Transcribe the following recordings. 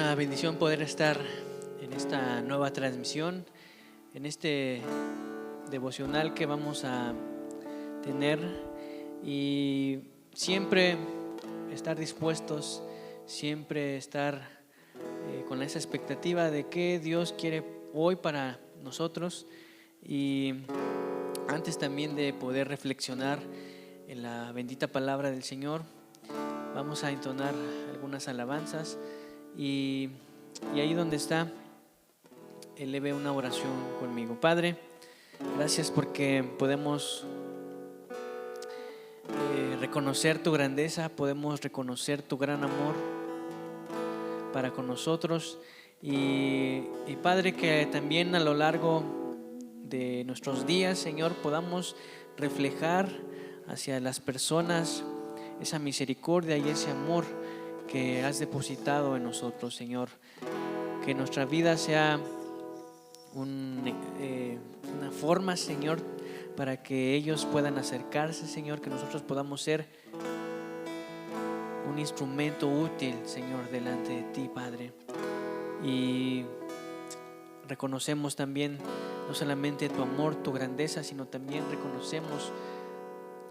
una bendición poder estar en esta nueva transmisión, en este devocional que vamos a tener, y siempre estar dispuestos, siempre estar con esa expectativa de qué Dios quiere hoy para nosotros. Y antes también de poder reflexionar en la bendita palabra del Señor, vamos a entonar algunas alabanzas, y ahí donde está, eleve una oración conmigo. Padre, gracias porque podemos reconocer tu grandeza, podemos reconocer tu gran amor para con nosotros, y Padre, que también a lo largo de nuestros días, Señor, podamos reflejar hacia las personas esa misericordia y ese amor que has depositado en nosotros, Señor. Que nuestra vida sea una forma, Señor, para que ellos puedan acercarse, Señor, que nosotros podamos ser un instrumento útil, Señor, delante de ti, Padre. Y reconocemos también no solamente tu amor, tu grandeza, sino también reconocemos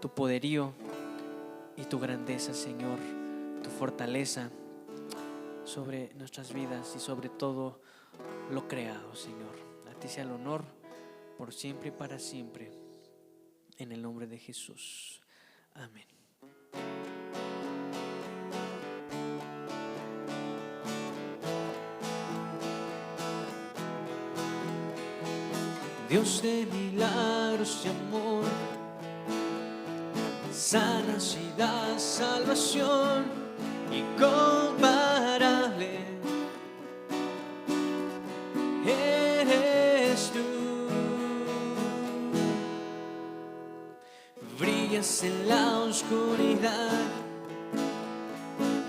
tu poderío y tu grandeza, Señor, tu fortaleza sobre nuestras vidas y sobre todo lo creado, Señor. A ti sea el honor por siempre y para siempre, en el nombre de Jesús. Amén. Dios de milagros y amor, sanas y das salvación incomparable, eres tú. Brillas en la oscuridad,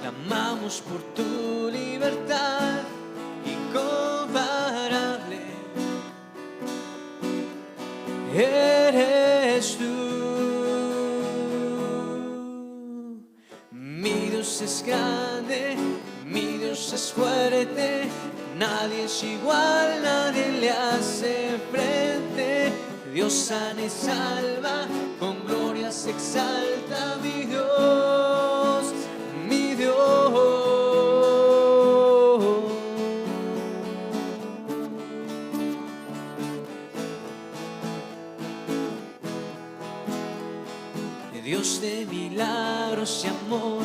clamamos por tu libertad incomparable, eres tú. Mi Dios es grande, mi Dios es fuerte, nadie es igual, nadie le hace frente. Dios sana y salva, con gloria se exalta, mi Dios, mi Dios. Dios de milagros y amor,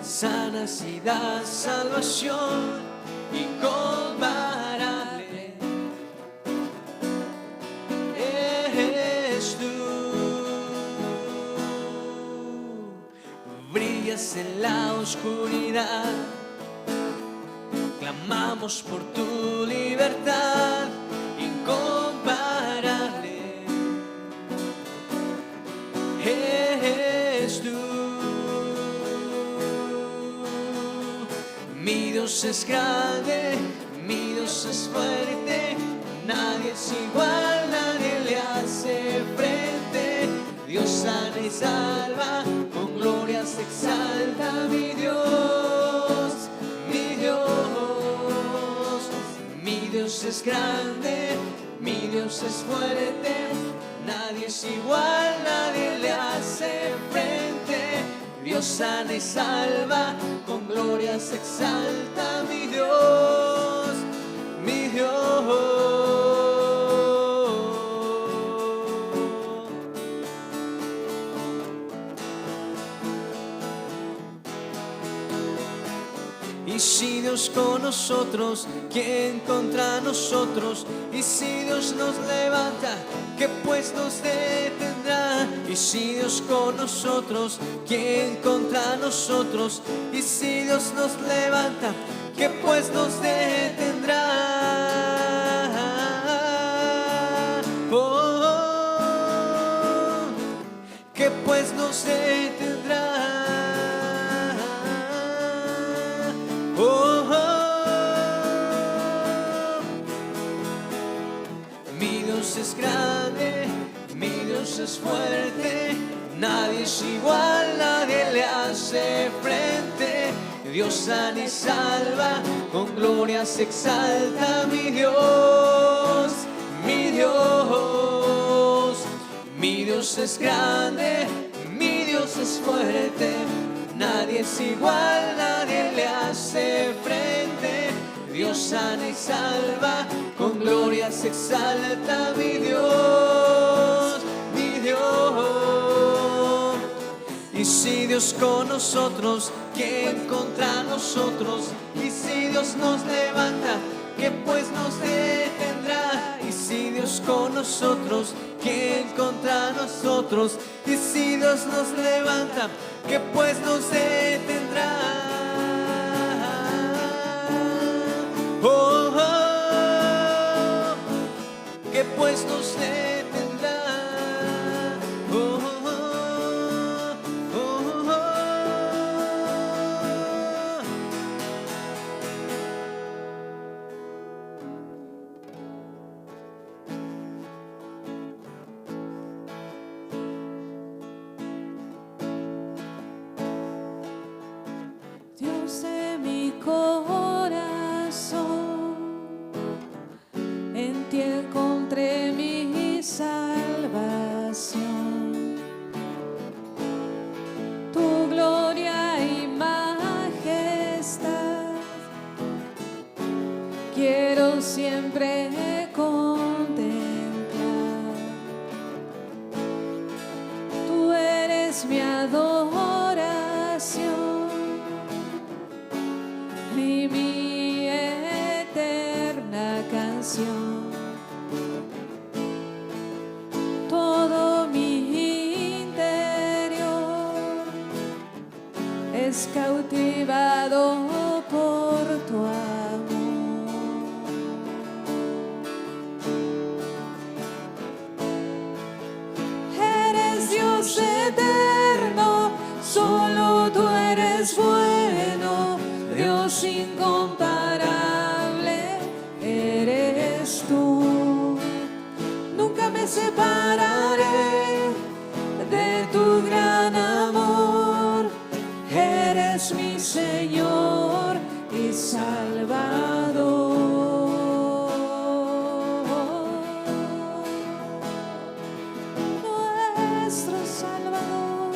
sanas y das salvación incomparable, eres tú. Brillas en la oscuridad, clamamos por tu libertad incomparable, eres tú. Mi Dios es grande, mi Dios es fuerte, nadie es igual, nadie le hace frente. Dios sana y salva, con gloria se exalta, mi Dios, mi Dios. Mi Dios es grande, mi Dios es fuerte, nadie es igual, nadie le hace frente. Dios sana y salva, con gloria se exalta, mi Dios, mi Dios. Y si Dios con nosotros, ¿quién contra nosotros? Y si Dios nos levanta, ¿qué pues nos detendrá? Y si Dios con nosotros, ¿quién contra nosotros? Y si Dios nos levanta, ¿qué pues nos detendrá? Oh, ¿qué pues nos detendrá? Oh, mi Dios es grande, mi Dios es fuerte, nadie es igual, nadie le hace frente. Dios sana y salva, con gloria se exalta mi Dios, mi Dios. Mi Dios es grande, mi Dios es fuerte, nadie es igual, nadie le hace frente. Dios sana y salva, con gloria se exalta mi Dios, mi Dios. Y si Dios con nosotros, ¿quién contra nosotros? Y si Dios nos levanta, ¿qué pues nos detendrá? Y si Dios con nosotros, ¿quién contra nosotros? Y si Dios nos levanta, ¿qué pues nos detendrá? Oh, oh, ¿qué pues nos detendrá? Oh, oh, oh, oh. Dios de mi corazón, en ti encontré mi salvación. Tu gloria y majestad quiero siempre contemplar. Tú eres mi adoración y mi eterna canción. Todo mi interior es cautivado por tu amor. Eres Dios eterno, solo tú eres bueno. Dios incomparable eres tú. Nunca me separaré de tu gran amor. Eres mi Señor y Salvador. Nuestro Salvador.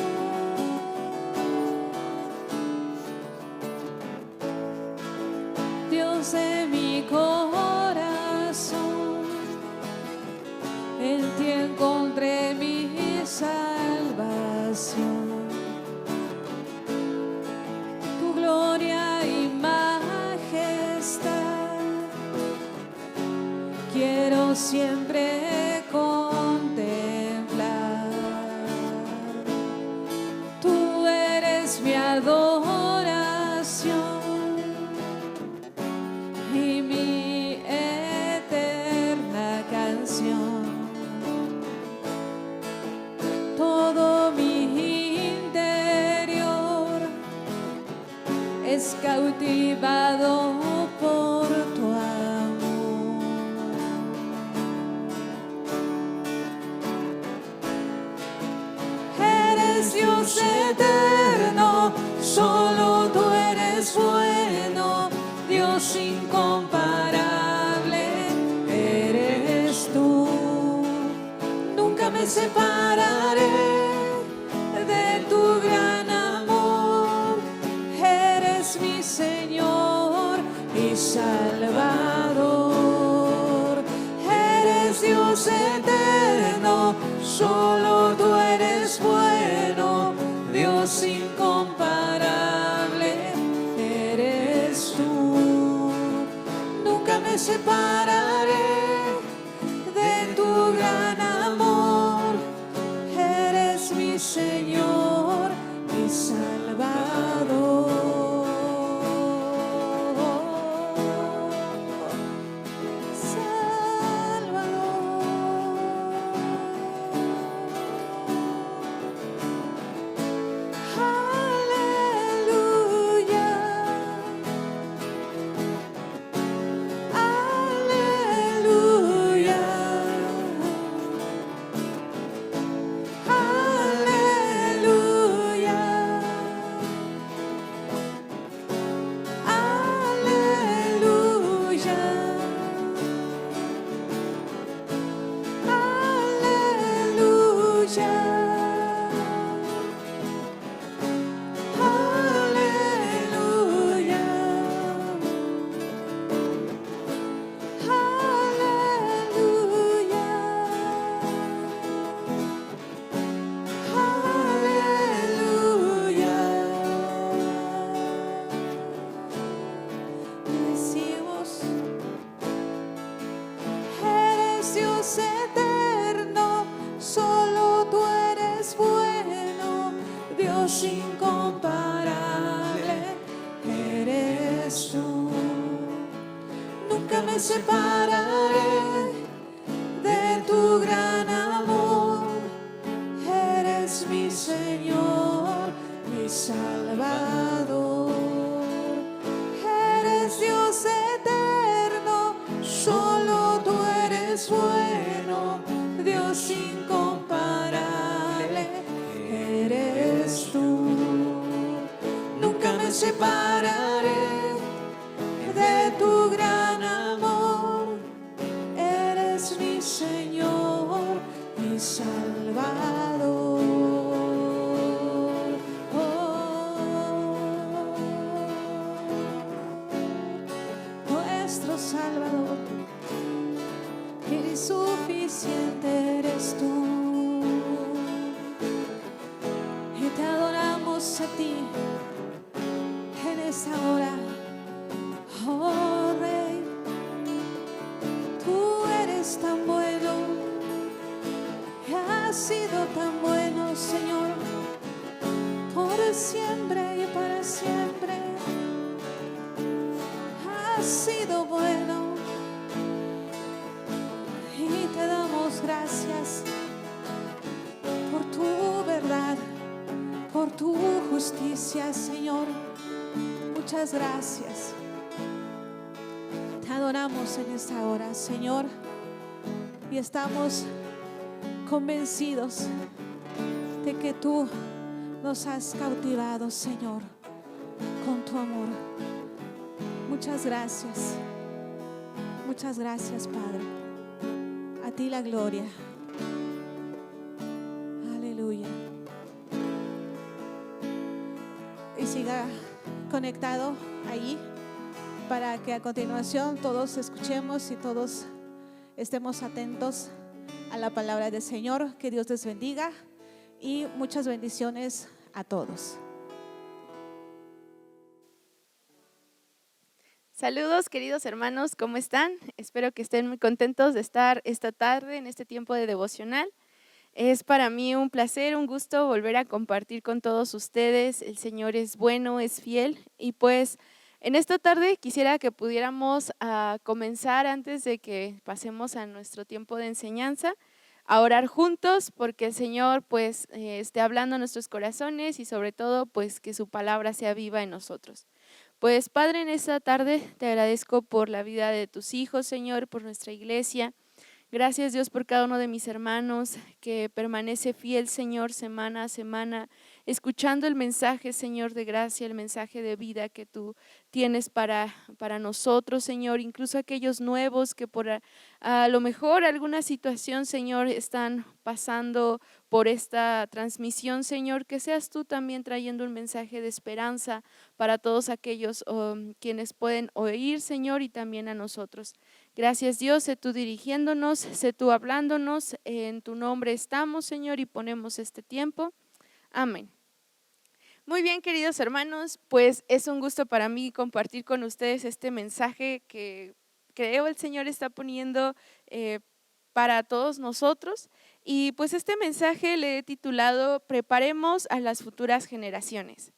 Dios de mi corazón, en ti encontré mi salvación. Tu gloria y majestad quiero siempre contemplar. Tú eres mi adoración y mi eterna canción. Todo mi interior es cautivado por tu amor. Eres Dios eterno, solo tú eres bueno. Dios incomparable eres tú. Nunca me separaré de tu gran amor. Eres mi Señor y Salvador. Eres Dios eterno, solo tú eres bueno. Dios incomparable eres tú. Nunca me separaré de tu gran amor. Eres mi Señor y Salvador. Aleluya. incomparable eres tú. Nunca me separaré de tu gran amor. Eres mi Señor, mi Salvador. Eres Dios eterno, solo tú eres bueno, Dios incomparable eres tú. Nunca me separaré de tu gran amor. Eres mi Señor, mi Salvador. Nuestro Salvador, eres suficiente, eres tú. Y te adoramos a ti en esta hora, oh Rey. Tú eres tan bueno, y has sido tan bueno, Señor, por siempre y para siempre. Has sido bueno y te damos gracias por tu verdad, por tu justicia, Señor. Muchas gracias. Te adoramos en esta hora, Señor, y estamos convencidos de que tú nos has cautivado, Señor, con tu amor. Muchas gracias. Muchas gracias, Padre. A ti la gloria. Aleluya. Y siga conectado ahí para que a continuación todos escuchemos y todos estemos atentos a la palabra del Señor. Que Dios les bendiga y muchas bendiciones a todos. Saludos, queridos hermanos, ¿cómo están? Espero que estén muy contentos de estar esta tarde en este tiempo de devocional. Es para mí un placer, un gusto volver a compartir con todos ustedes. El Señor es bueno, es fiel, y pues en esta tarde quisiera que pudiéramos comenzar, antes de que pasemos a nuestro tiempo de enseñanza, a orar juntos, porque el Señor pues esté hablando a nuestros corazones y sobre todo pues que su palabra sea viva en nosotros. Pues Padre, en esta tarde te agradezco por la vida de tus hijos, Señor, por nuestra iglesia. Gracias, Dios, por cada uno de mis hermanos que permanece fiel, Señor, semana a semana, escuchando el mensaje, Señor, de gracia, el mensaje de vida que tú tienes para nosotros, Señor. Incluso aquellos nuevos que por a lo mejor alguna situación, Señor, están pasando por esta transmisión, Señor, que seas tú también trayendo un mensaje de esperanza para todos aquellos quienes pueden oír, Señor, y también a nosotros. Gracias, Dios, sé tú dirigiéndonos, sé tú hablándonos. En tu nombre estamos, Señor, y ponemos este tiempo. Amén. Muy bien, queridos hermanos, pues es un gusto para mí compartir con ustedes este mensaje que creo el Señor está poniendo para todos nosotros. Y pues este mensaje le he titulado Preparemos a las futuras generaciones.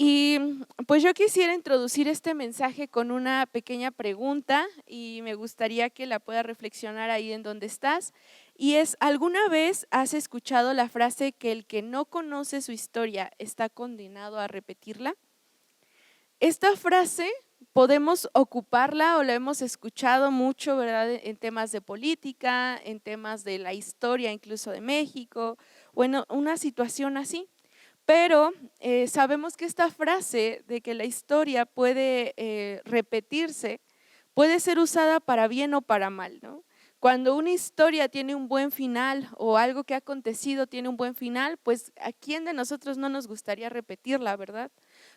Y pues yo quisiera introducir este mensaje con una pequeña pregunta y me gustaría que la puedas reflexionar ahí en donde estás. Y es, ¿alguna vez has escuchado la frase que el que no conoce su historia está condenado a repetirla? Esta frase podemos ocuparla o la hemos escuchado mucho, ¿verdad? En temas de política, en temas de la historia incluso de México, bueno, una situación así. Pero sabemos que esta frase de que la historia puede repetirse, puede ser usada para bien o para mal, ¿no? Cuando una historia tiene un buen final o algo que ha acontecido tiene un buen final, pues ¿a quién de nosotros no nos gustaría repetirla, verdad?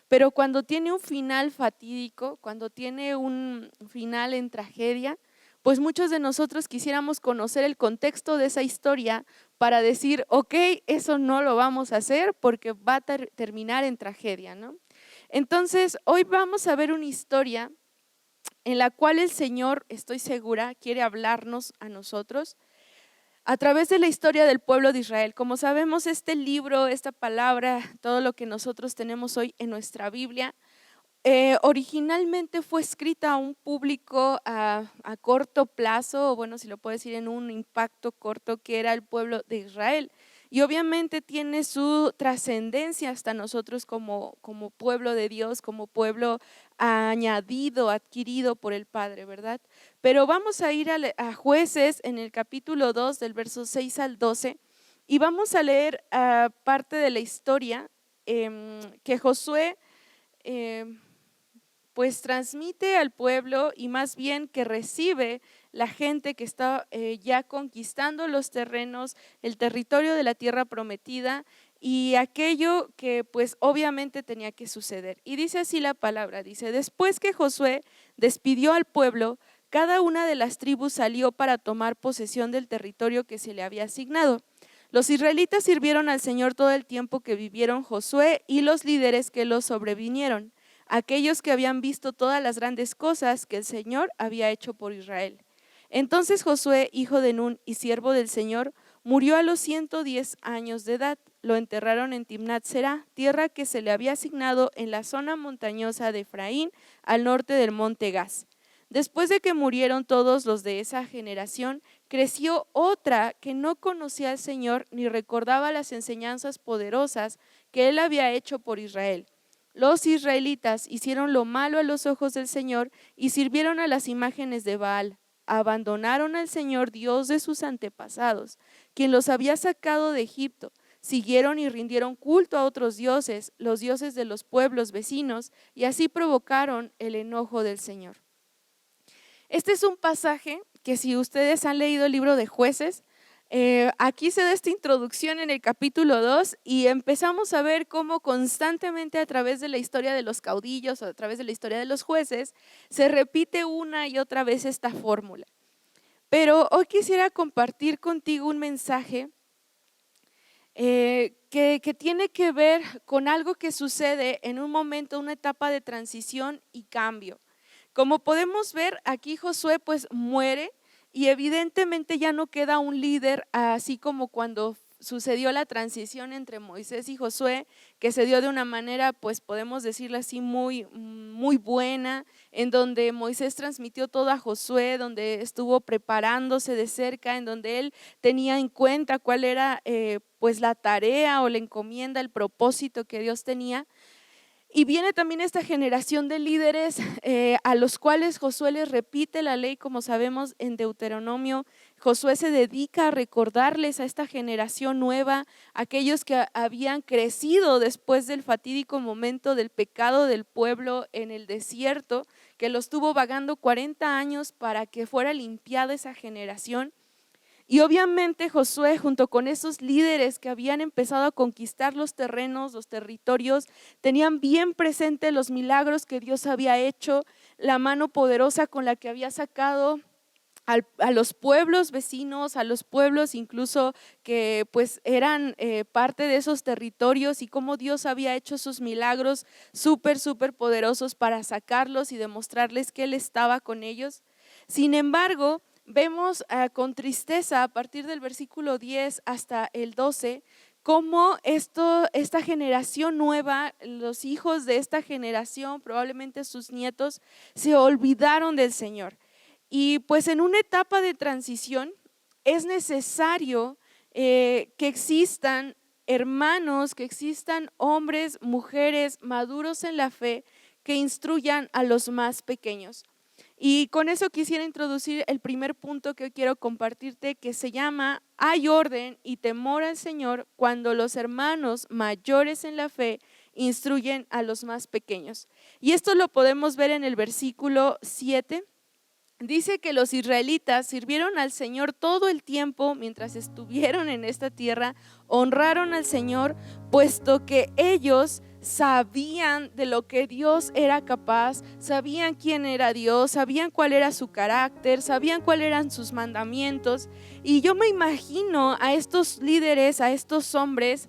Pero cuando tiene un final fatídico, cuando tiene un final en tragedia, pues muchos de nosotros quisiéramos conocer el contexto de esa historia para decir, ok, eso no lo vamos a hacer porque va a terminar en tragedia, ¿no? Entonces, hoy vamos a ver una historia en la cual el Señor, estoy segura, quiere hablarnos a nosotros a través de la historia del pueblo de Israel. Como sabemos, este libro, esta palabra, todo lo que nosotros tenemos hoy en nuestra Biblia, originalmente fue escrita a un público a corto plazo, o bueno, si lo puedo decir, en un impacto corto, que era el pueblo de Israel. Y obviamente tiene su trascendencia hasta nosotros como pueblo de Dios, como pueblo añadido, adquirido por el Padre, ¿verdad? Pero vamos a ir a Jueces en el capítulo 2, del verso 6 al 12, y vamos a leer parte de la historia que Josué pues transmite al pueblo, y más bien que recibe la gente que está ya conquistando los terrenos, el territorio de la tierra prometida y aquello que pues obviamente tenía que suceder. Y dice así la palabra, dice: después que Josué despidió al pueblo, cada una de las tribus salió para tomar posesión del territorio que se le había asignado. Los israelitas sirvieron al Señor todo el tiempo que vivieron Josué y los líderes que los sobrevinieron, aquellos que habían visto todas las grandes cosas que el Señor había hecho por Israel. Entonces Josué, hijo de Nun y siervo del Señor, murió a los 110 años de edad. Lo enterraron en Timnat Será, tierra que se le había asignado en la zona montañosa de Efraín, al norte del monte Gaz. Después de que murieron todos los de esa generación, creció otra que no conocía al Señor ni recordaba las enseñanzas poderosas que él había hecho por Israel. Los israelitas hicieron lo malo a los ojos del Señor y sirvieron a las imágenes de Baal. Abandonaron al Señor, Dios de sus antepasados, quien los había sacado de Egipto. Siguieron y rindieron culto a otros dioses, los dioses de los pueblos vecinos, y así provocaron el enojo del Señor. Este es un pasaje que, si ustedes han leído el libro de Jueces, aquí se da esta introducción en el capítulo 2 y empezamos a ver cómo constantemente a través de la historia de los caudillos o a través de la historia de los jueces se repite una y otra vez esta fórmula. Pero hoy quisiera compartir contigo un mensaje que tiene que ver con algo que sucede en un momento, una etapa de transición y cambio. Como podemos ver, aquí Josué pues muere y evidentemente ya no queda un líder, así como cuando sucedió la transición entre Moisés y Josué, que se dio de una manera, pues podemos decirlo así, muy buena, en donde Moisés transmitió todo a Josué, donde estuvo preparándose de cerca, en donde él tenía en cuenta cuál era pues la tarea o la encomienda, el propósito que Dios tenía. Y viene también esta generación de líderes a los cuales Josué les repite la ley, como sabemos en Deuteronomio. Josué se dedica a recordarles a esta generación nueva, aquellos que habían crecido después del fatídico momento del pecado del pueblo en el desierto, que los tuvo vagando 40 años para que fuera limpiada esa generación. Y obviamente Josué, junto con esos líderes que habían empezado a conquistar los terrenos, los territorios, tenían bien presente los milagros que Dios había hecho, la mano poderosa con la que había sacado a los pueblos vecinos, a los pueblos incluso que pues eran parte de esos territorios, y cómo Dios había hecho sus milagros súper poderosos para sacarlos y demostrarles que Él estaba con ellos. Sin embargo, vemos con tristeza a partir del versículo 10 hasta el 12 cómo esta generación nueva, los hijos de esta generación, probablemente sus nietos, se olvidaron del Señor. Y pues en una etapa de transición es necesario que existan hermanos, que existan hombres, mujeres maduros en la fe que instruyan a los más pequeños. Y con eso quisiera introducir el primer punto que hoy quiero compartirte, que se llama: hay orden y temor al Señor cuando los hermanos mayores en la fe instruyen a los más pequeños. Y esto lo podemos ver en el versículo 7. dice que los israelitas sirvieron al Señor todo el tiempo mientras estuvieron en esta tierra, honraron al Señor, puesto que ellos sabían de lo que Dios era capaz, sabían quién era Dios, sabían cuál era su carácter, sabían cuáles eran sus mandamientos. Y yo me imagino a estos líderes, a estos hombres,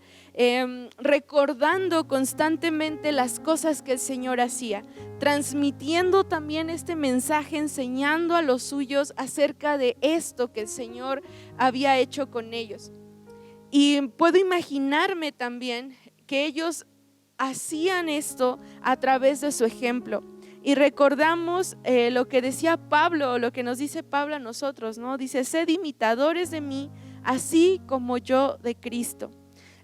recordando constantemente las cosas que el Señor hacía, transmitiendo también este mensaje, enseñando a los suyos acerca de esto que el Señor había hecho con ellos. Y puedo imaginarme también que ellos hacían esto a través de su ejemplo. Y recordamos lo que decía Pablo, lo que nos dice Pablo a nosotros, ¿no? Dice: sed imitadores de mí, así como yo de Cristo.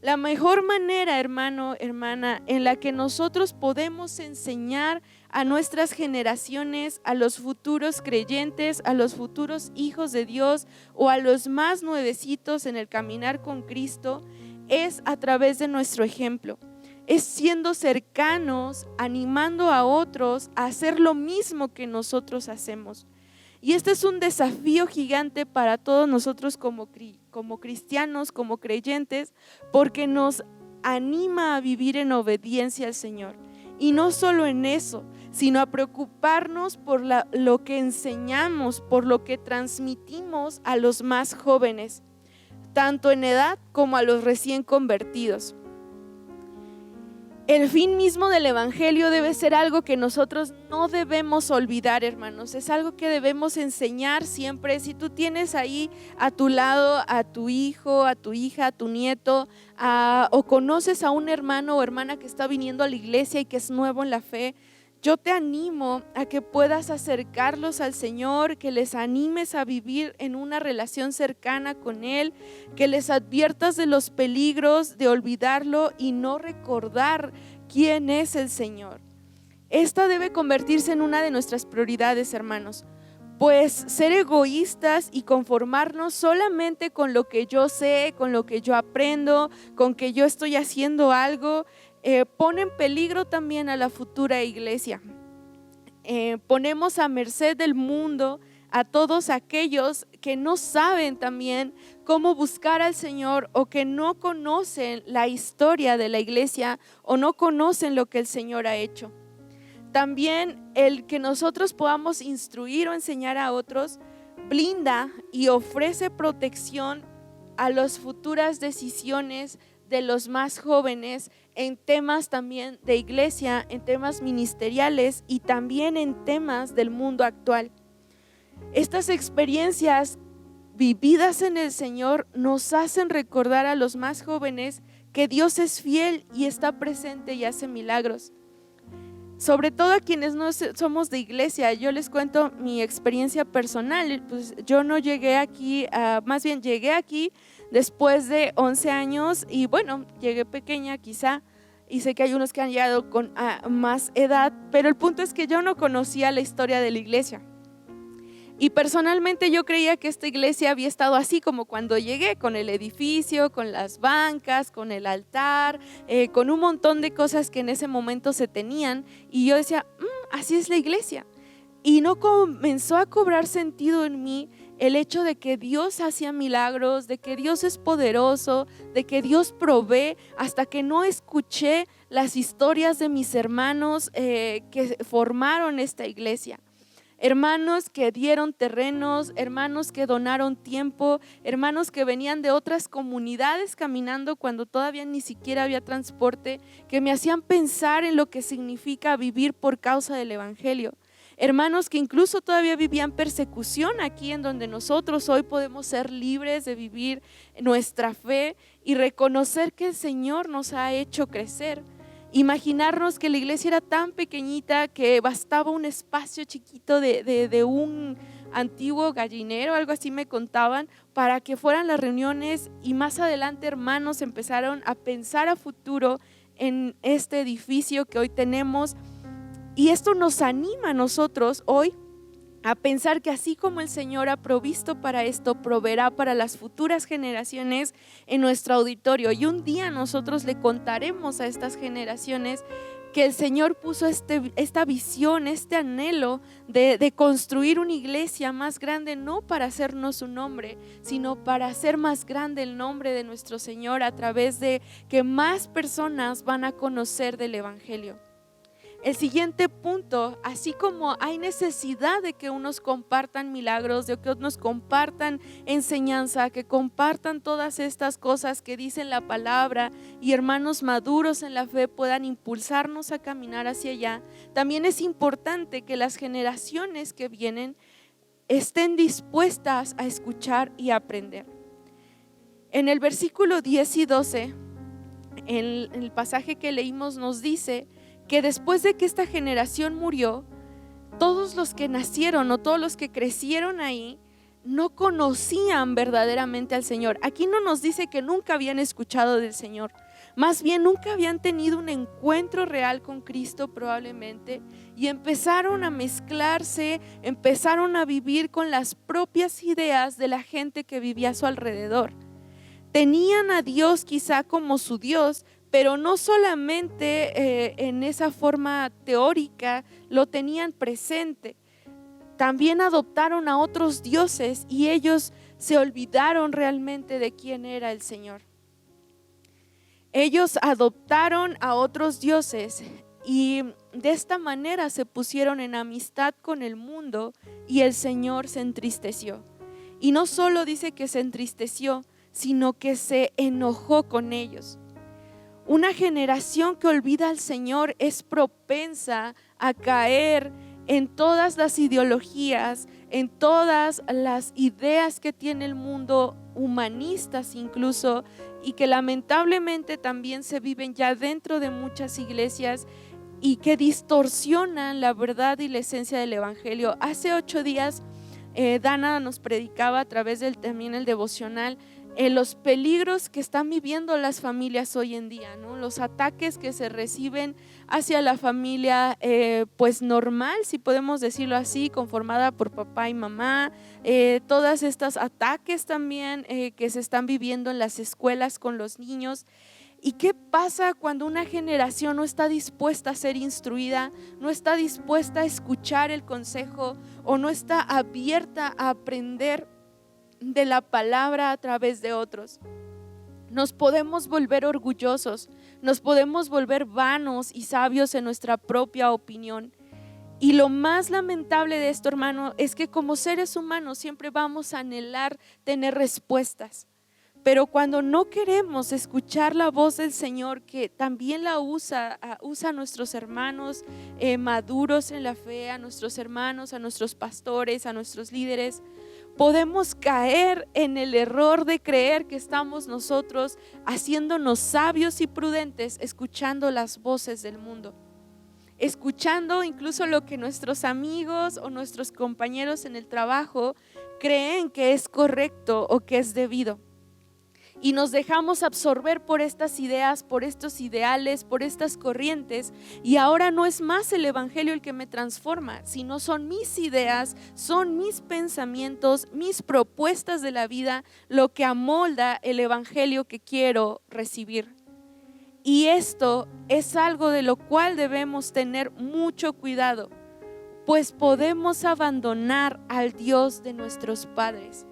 La mejor manera, hermano, hermana, en la que nosotros podemos enseñar a nuestras generaciones, a los futuros creyentes, a los futuros hijos de Dios o a los más nuevecitos en el caminar con Cristo, es a través de nuestro ejemplo. Es siendo cercanos, animando a otros a hacer lo mismo que nosotros hacemos. Y este es un desafío gigante para todos nosotros como cristianos, como creyentes, porque nos anima a vivir en obediencia al Señor. Y no solo en eso, sino a preocuparnos por lo que enseñamos, por lo que transmitimos a los más jóvenes, tanto en edad como a los recién convertidos. El fin mismo del evangelio debe ser algo que nosotros no debemos olvidar, hermanos. Es algo que debemos enseñar siempre. Si tú tienes ahí a tu lado a tu hijo, a tu hija, a tu nieto, o conoces a un hermano o hermana que está viniendo a la iglesia y que es nuevo en la fe, yo te animo a que puedas acercarlos al Señor, que les animes a vivir en una relación cercana con Él, que les adviertas de los peligros de olvidarlo y no recordar quién es el Señor. Esta debe convertirse en una de nuestras prioridades, hermanos, pues ser egoístas y conformarnos solamente con lo que yo sé, con lo que yo aprendo, con que yo estoy haciendo algo, pone en peligro también a la futura iglesia. Ponemos a merced del mundo a todos aquellos que no saben también cómo buscar al Señor, o que no conocen la historia de la iglesia, o no conocen lo que el Señor ha hecho. También el que nosotros podamos instruir o enseñar a otros blinda y ofrece protección a las futuras decisiones de los más jóvenes en temas también de iglesia, en temas ministeriales y también en temas del mundo actual. Estas experiencias vividas en el Señor nos hacen recordar a los más jóvenes que Dios es fiel y está presente y hace milagros. Sobre todo a quienes no somos de iglesia, yo les cuento mi experiencia personal. Pues yo no llegué aquí, más bien llegué aquí después de 11 años y bueno, llegué pequeña quizá, y sé que hay unos que han llegado con más edad, pero el punto es que yo no conocía la historia de la iglesia. Y personalmente yo creía que esta iglesia había estado así como cuando llegué, con el edificio, con las bancas, con el altar, con un montón de cosas que en ese momento se tenían, y yo decía, así es la iglesia. Y no comenzó a cobrar sentido en mí el hecho de que Dios hacía milagros, de que Dios es poderoso, de que Dios provee, hasta que no escuché las historias de mis hermanos que formaron esta iglesia. Hermanos que dieron terrenos, hermanos que donaron tiempo, hermanos que venían de otras comunidades caminando cuando todavía ni siquiera había transporte, que me hacían pensar en lo que significa vivir por causa del evangelio. Hermanos que incluso todavía vivían persecución aquí, en donde nosotros hoy podemos ser libres de vivir nuestra fe y reconocer que el Señor nos ha hecho crecer. Imaginarnos que la iglesia era tan pequeñita que bastaba un espacio chiquito de un antiguo gallinero, algo así me contaban, para que fueran las reuniones, y más adelante hermanos empezaron a pensar a futuro en este edificio que hoy tenemos, y esto nos anima a nosotros hoy a pensar que así como el Señor ha provisto para esto, proveerá para las futuras generaciones en nuestro auditorio. Y un día nosotros le contaremos a estas generaciones que el Señor puso esta visión, este anhelo de construir una iglesia más grande, no para hacernos un nombre, sino para hacer más grande el nombre de nuestro Señor a través de que más personas van a conocer del Evangelio. El siguiente punto, así como hay necesidad de que unos compartan milagros, de que unos compartan enseñanza, que compartan todas estas cosas que dicen la palabra y hermanos maduros en la fe puedan impulsarnos a caminar hacia allá, también es importante que las generaciones que vienen estén dispuestas a escuchar y aprender. En el versículo 10 y 12, en el pasaje que leímos nos dice que después de que esta generación murió, todos los que nacieron o todos los que crecieron ahí no conocían verdaderamente al Señor. Aquí no nos dice que nunca habían escuchado del Señor, más bien nunca habían tenido un encuentro real con Cristo probablemente, y empezaron a mezclarse, empezaron a vivir con las propias ideas de la gente que vivía a su alrededor. Tenían a Dios quizá como su Dios, pero no solamente en esa forma teórica lo tenían presente, también adoptaron a otros dioses y ellos se olvidaron realmente de quién era el Señor. Ellos adoptaron a otros dioses y de esta manera se pusieron en amistad con el mundo y el Señor se entristeció. Y no solo dice que se entristeció, sino que se enojó con ellos. Una generación que olvida al Señor es propensa a caer en todas las ideologías, en todas las ideas que tiene el mundo, humanistas incluso, y que lamentablemente también se viven ya dentro de muchas iglesias y que distorsionan la verdad y la esencia del Evangelio. Hace 8 días Dana nos predicaba a través del también el devocional los peligros que están viviendo las familias hoy en día, ¿no? Los ataques que se reciben hacia la familia pues normal, si podemos decirlo así, conformada por papá y mamá, todas estas ataques también que se están viviendo en las escuelas con los niños. ¿Y qué pasa cuando una generación no está dispuesta a ser instruida, no está dispuesta a escuchar el consejo o no está abierta a aprender de la palabra a través de otros? Nos podemos volver orgullosos, nos podemos volver vanos y sabios en nuestra propia opinión. Y lo más lamentable de esto, hermano, es que como seres humanos siempre vamos a anhelar tener respuestas. Pero cuando no queremos escuchar la voz del Señor, que también la usa a nuestros hermanos maduros en la fe, a nuestros hermanos, a nuestros pastores, a nuestros líderes, podemos caer en el error de creer que estamos nosotros haciéndonos sabios y prudentes, escuchando las voces del mundo, escuchando incluso lo que nuestros amigos o nuestros compañeros en el trabajo creen que es correcto o que es debido. Y nos dejamos absorber por estas ideas, por estos ideales, por estas corrientes, y ahora no es más el Evangelio el que me transforma, sino son mis ideas, son mis pensamientos, mis propuestas de la vida lo que amolda el Evangelio que quiero recibir. Y esto es algo de lo cual debemos tener mucho cuidado, pues podemos abandonar al Dios de nuestros padres.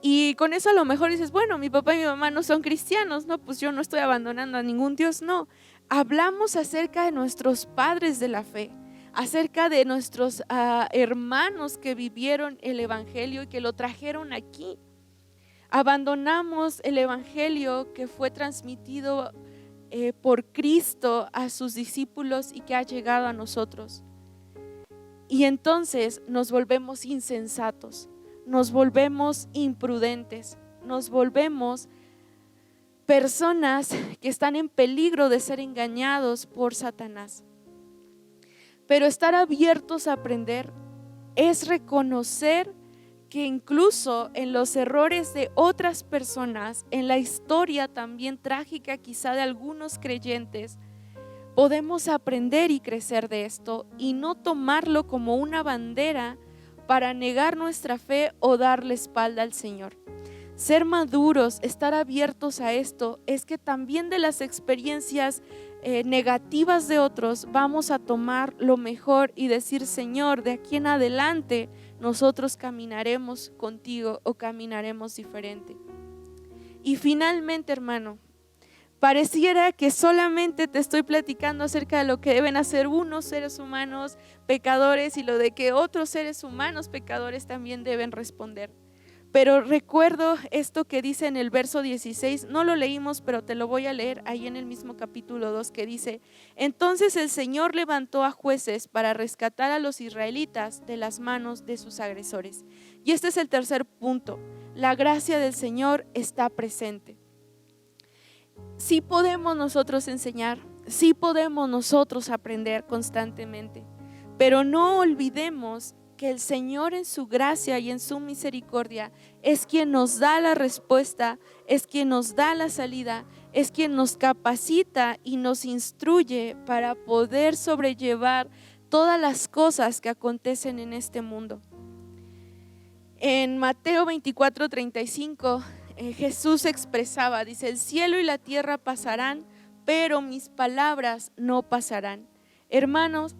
Y con eso a lo mejor dices, bueno, mi papá y mi mamá no son cristianos, no, pues yo no estoy abandonando a ningún Dios, no. Hablamos acerca de nuestros padres de la fe, acerca de nuestros hermanos que vivieron el Evangelio y que lo trajeron aquí. Abandonamos el Evangelio que fue transmitido por Cristo a sus discípulos y que ha llegado a nosotros. Y entonces nos volvemos insensatos, nos volvemos imprudentes, nos volvemos personas que están en peligro de ser engañados por Satanás. Pero estar abiertos a aprender es reconocer que incluso en los errores de otras personas, en la historia también trágica quizá de algunos creyentes, podemos aprender y crecer de esto y no tomarlo como una bandera para negar nuestra fe o darle espalda al Señor. Ser maduros, estar abiertos a esto, es que también de las experiencias negativas de otros, vamos a tomar lo mejor y decir: Señor, de aquí en adelante nosotros caminaremos contigo o caminaremos diferente. Y finalmente, hermano, pareciera que solamente te estoy platicando acerca de lo que deben hacer unos seres humanos pecadores y lo de que otros seres humanos pecadores también deben responder. Pero recuerdo esto que dice en el verso 16, no lo leímos, pero te lo voy a leer ahí en el mismo capítulo 2, que dice: entonces el Señor levantó a jueces para rescatar a los israelitas de las manos de sus agresores. Y este es el tercer punto: la gracia del Señor está presente. Sí podemos nosotros enseñar, sí podemos nosotros aprender constantemente, pero no olvidemos que el Señor en su gracia y en su misericordia es quien nos da la respuesta, es quien nos da la salida, es quien nos capacita y nos instruye para poder sobrellevar todas las cosas que acontecen en este mundo. En Mateo 24:35 Jesús expresaba, dice: el cielo y la tierra pasarán, pero mis palabras no pasarán. Hermanos,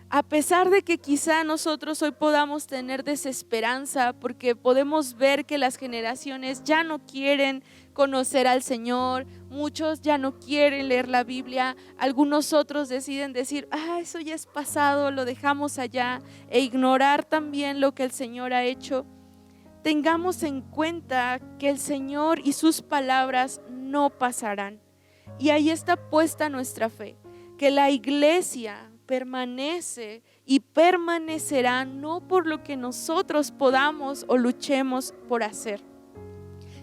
a pesar de que quizá nosotros hoy podamos tener desesperanza porque podemos ver que las generaciones ya no quieren conocer al Señor, muchos ya no quieren leer la Biblia, algunos otros deciden decir: eso ya es pasado, lo dejamos allá, e ignorar también lo que el Señor ha hecho. Tengamos en cuenta que el Señor y sus palabras no pasarán. Y ahí está puesta nuestra fe, que la iglesia permanece y permanecerá no por lo que nosotros podamos o luchemos por hacer,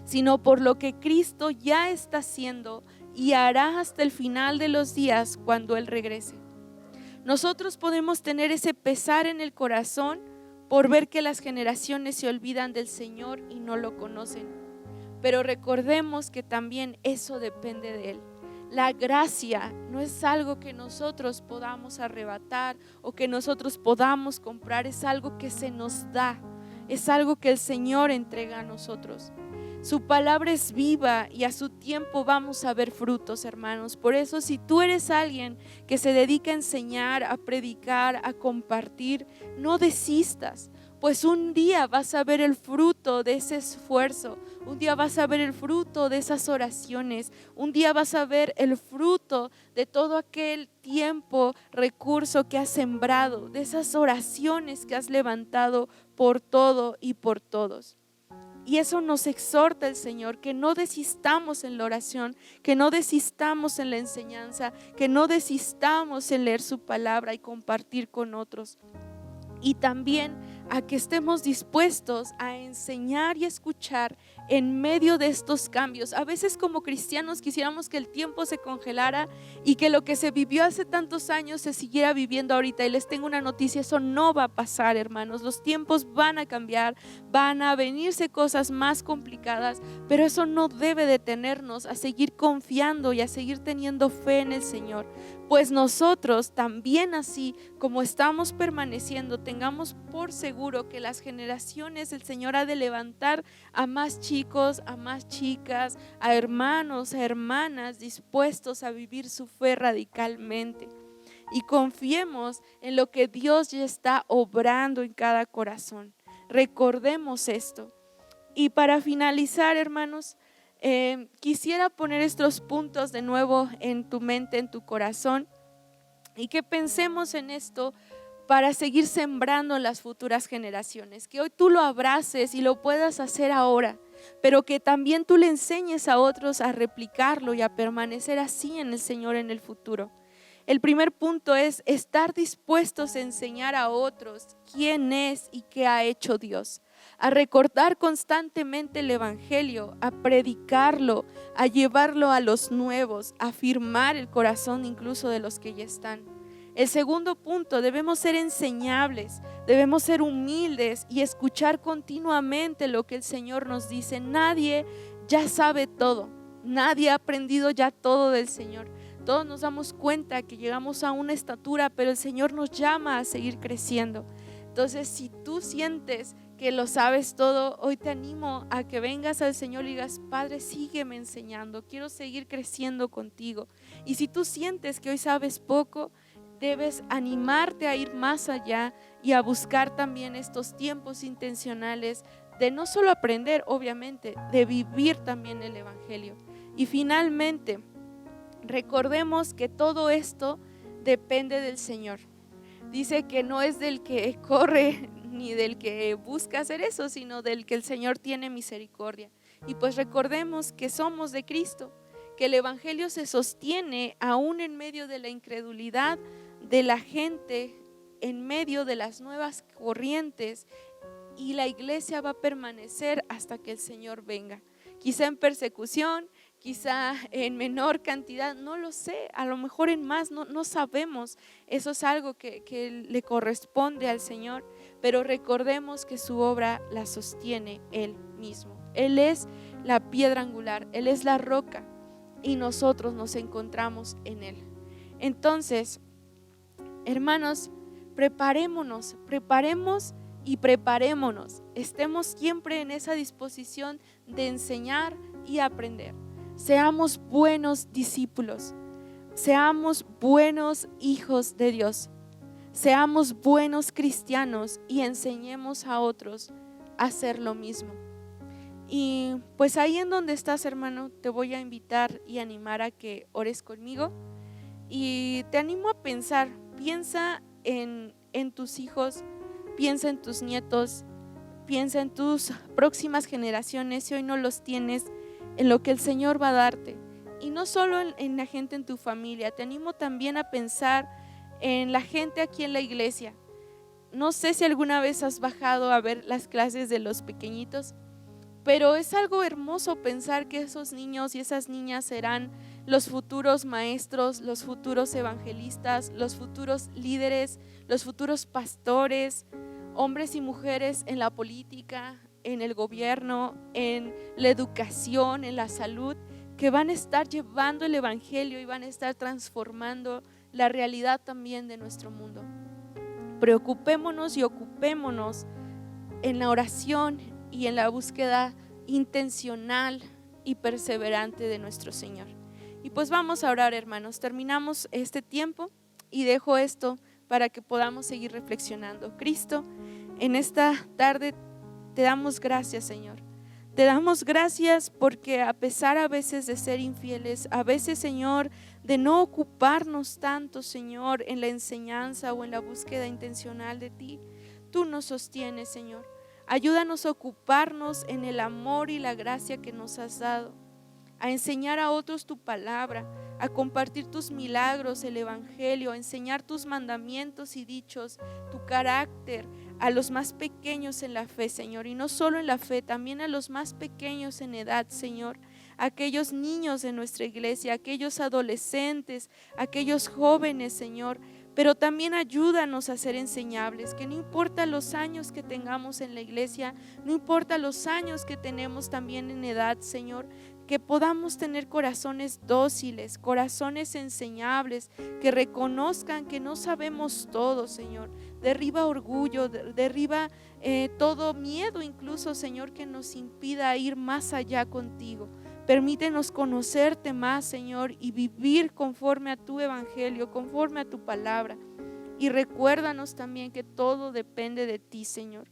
sino por lo que Cristo ya está haciendo y hará hasta el final de los días cuando Él regrese. Nosotros podemos tener ese pesar en el corazón por ver que las generaciones se olvidan del Señor y no lo conocen, pero recordemos que también eso depende de Él. La gracia no es algo que nosotros podamos arrebatar o que nosotros podamos comprar, es algo que se nos da, es algo que el Señor entrega a nosotros. Su palabra es viva y a su tiempo vamos a ver frutos, hermanos. Por eso, si tú eres alguien que se dedica a enseñar, a predicar, a compartir, no desistas, pues un día vas a ver el fruto de ese esfuerzo, un día vas a ver el fruto de esas oraciones, un día vas a ver el fruto de todo aquel tiempo, recurso que has sembrado, de esas oraciones que has levantado por todo y por todos. Y eso nos exhorta el Señor, que no desistamos en la oración, que no desistamos en la enseñanza, que no desistamos en leer su palabra y compartir con otros. Y también a que estemos dispuestos a enseñar y escuchar en medio de estos cambios. A veces como cristianos quisiéramos que el tiempo se congelara y que lo que se vivió hace tantos años se siguiera viviendo ahorita. Y les tengo una noticia: eso no va a pasar, hermanos. Los tiempos van a cambiar, van a venirse cosas más complicadas, pero eso no debe detenernos a seguir confiando y a seguir teniendo fe en el Señor. Pues nosotros también, así como estamos permaneciendo, tengamos por seguro que las generaciones el Señor ha de levantar a más chicos, a más chicas, a hermanos, a hermanas dispuestos a vivir su fe radicalmente. Y confiemos en lo que Dios ya está obrando en cada corazón. Recordemos esto. Y para finalizar, hermanos, quisiera poner estos puntos de nuevo en tu mente, en tu corazón, y que pensemos en esto para seguir sembrando en las futuras generaciones. Que hoy tú lo abraces y lo puedas hacer ahora, pero que también tú le enseñes a otros a replicarlo y a permanecer así en el Señor en el futuro. El primer punto es estar dispuestos a enseñar a otros quién es y qué ha hecho Dios, a recordar constantemente el evangelio, a predicarlo, a llevarlo a los nuevos, a afirmar el corazón incluso de los que ya están. El segundo punto: debemos ser enseñables, debemos ser humildes y escuchar continuamente lo que el Señor nos dice. Nadie ya sabe todo, nadie ha aprendido ya todo del Señor. Todos nos damos cuenta que llegamos a una estatura, pero el Señor nos llama a seguir creciendo. Entonces, si tú sientes que lo sabes todo, hoy te animo a que vengas al Señor y digas: Padre, sígueme enseñando, quiero seguir creciendo contigo. Y si tú sientes que hoy sabes poco, debes animarte a ir más allá y a buscar también estos tiempos intencionales de no solo aprender, obviamente, de vivir también el Evangelio. Y finalmente, recordemos que todo esto depende del Señor. Dice que no es del que corre ni del que busca hacer eso, sino del que el Señor tiene misericordia. Y pues recordemos que somos de Cristo, que el Evangelio se sostiene aún en medio de la incredulidad de la gente, en medio de las nuevas corrientes, y la iglesia va a permanecer hasta que el Señor venga. Quizá en persecución, quizá en menor cantidad, no lo sé, a lo mejor en más, no sabemos. Eso es algo que le corresponde al Señor, pero recordemos que su obra la sostiene Él mismo. Él es la piedra angular, Él es la roca y nosotros nos encontramos en Él. Entonces, hermanos, preparémonos y preparémonos. Estemos siempre en esa disposición de enseñar y aprender. Seamos buenos discípulos, seamos buenos hijos de Dios, seamos buenos cristianos y enseñemos a otros a hacer lo mismo. Y pues ahí en donde estás, hermano, te voy a invitar y animar a que ores conmigo, y te animo a pensar, piensa en tus hijos, piensa en tus nietos, piensa en tus próximas generaciones, si hoy no los tienes, en lo que el Señor va a darte. Y no solo en la gente en tu familia, te animo también a pensar en la gente aquí en la iglesia. No sé si alguna vez has bajado a ver las clases de los pequeñitos, pero es algo hermoso pensar que esos niños y esas niñas serán los futuros maestros, los futuros evangelistas, los futuros líderes, los futuros pastores, hombres y mujeres en la política, en el gobierno, en la educación, en la salud, que van a estar llevando el evangelio y van a estar transformando la realidad también de nuestro mundo. Preocupémonos y ocupémonos en la oración y en la búsqueda intencional y perseverante de nuestro Señor. Y pues vamos a orar, hermanos. Terminamos este tiempo y dejo esto para que podamos seguir reflexionando. Cristo, en esta tarde te damos gracias, Señor. Te damos gracias porque a pesar a veces de ser infieles, a veces, Señor, de no ocuparnos tanto, Señor, en la enseñanza o en la búsqueda intencional de ti, tú nos sostienes, Señor. Ayúdanos a ocuparnos en el amor y la gracia que nos has dado, a enseñar a otros tu palabra, a compartir tus milagros, el evangelio, a enseñar tus mandamientos y dichos, tu carácter a los más pequeños en la fe, Señor, y no solo en la fe, también a los más pequeños en edad, Señor, aquellos niños de nuestra iglesia, aquellos adolescentes, aquellos jóvenes, Señor. Pero también ayúdanos a ser enseñables, que no importa los años que tengamos en la iglesia, no importa los años que tenemos también en edad, Señor, que podamos tener corazones dóciles, corazones enseñables, que reconozcan que no sabemos todo, Señor. Derriba orgullo, derriba todo miedo incluso, Señor, que nos impida ir más allá contigo. Permítenos conocerte más, Señor, y vivir conforme a tu evangelio, conforme a tu palabra. Y recuérdanos también que todo depende de ti, Señor.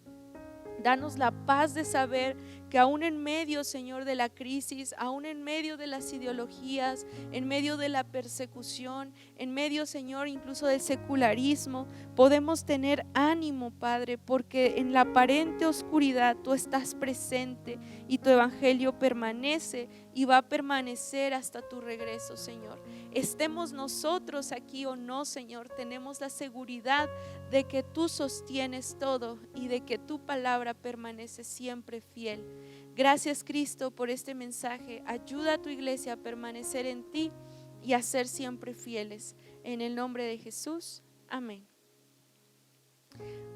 Danos la paz de saber que aún en medio, Señor, de la crisis, aún en medio de las ideologías, en medio de la persecución, en medio, Señor, incluso del secularismo, podemos tener ánimo, Padre, porque en la aparente oscuridad tú estás presente y tu evangelio permanece y va a permanecer hasta tu regreso, Señor. Estemos nosotros aquí o no, Señor, tenemos la seguridad de que tú sostienes todo y de que tu palabra permanece siempre fiel. Gracias, Cristo, por este mensaje. Ayuda a tu iglesia a permanecer en ti y a ser siempre fieles. En el nombre de Jesús, amén.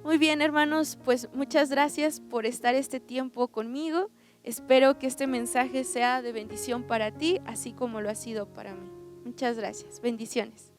Muy bien, hermanos, pues muchas gracias por estar este tiempo conmigo. Espero que este mensaje sea de bendición para ti, así como lo ha sido para mí. Muchas gracias. Bendiciones.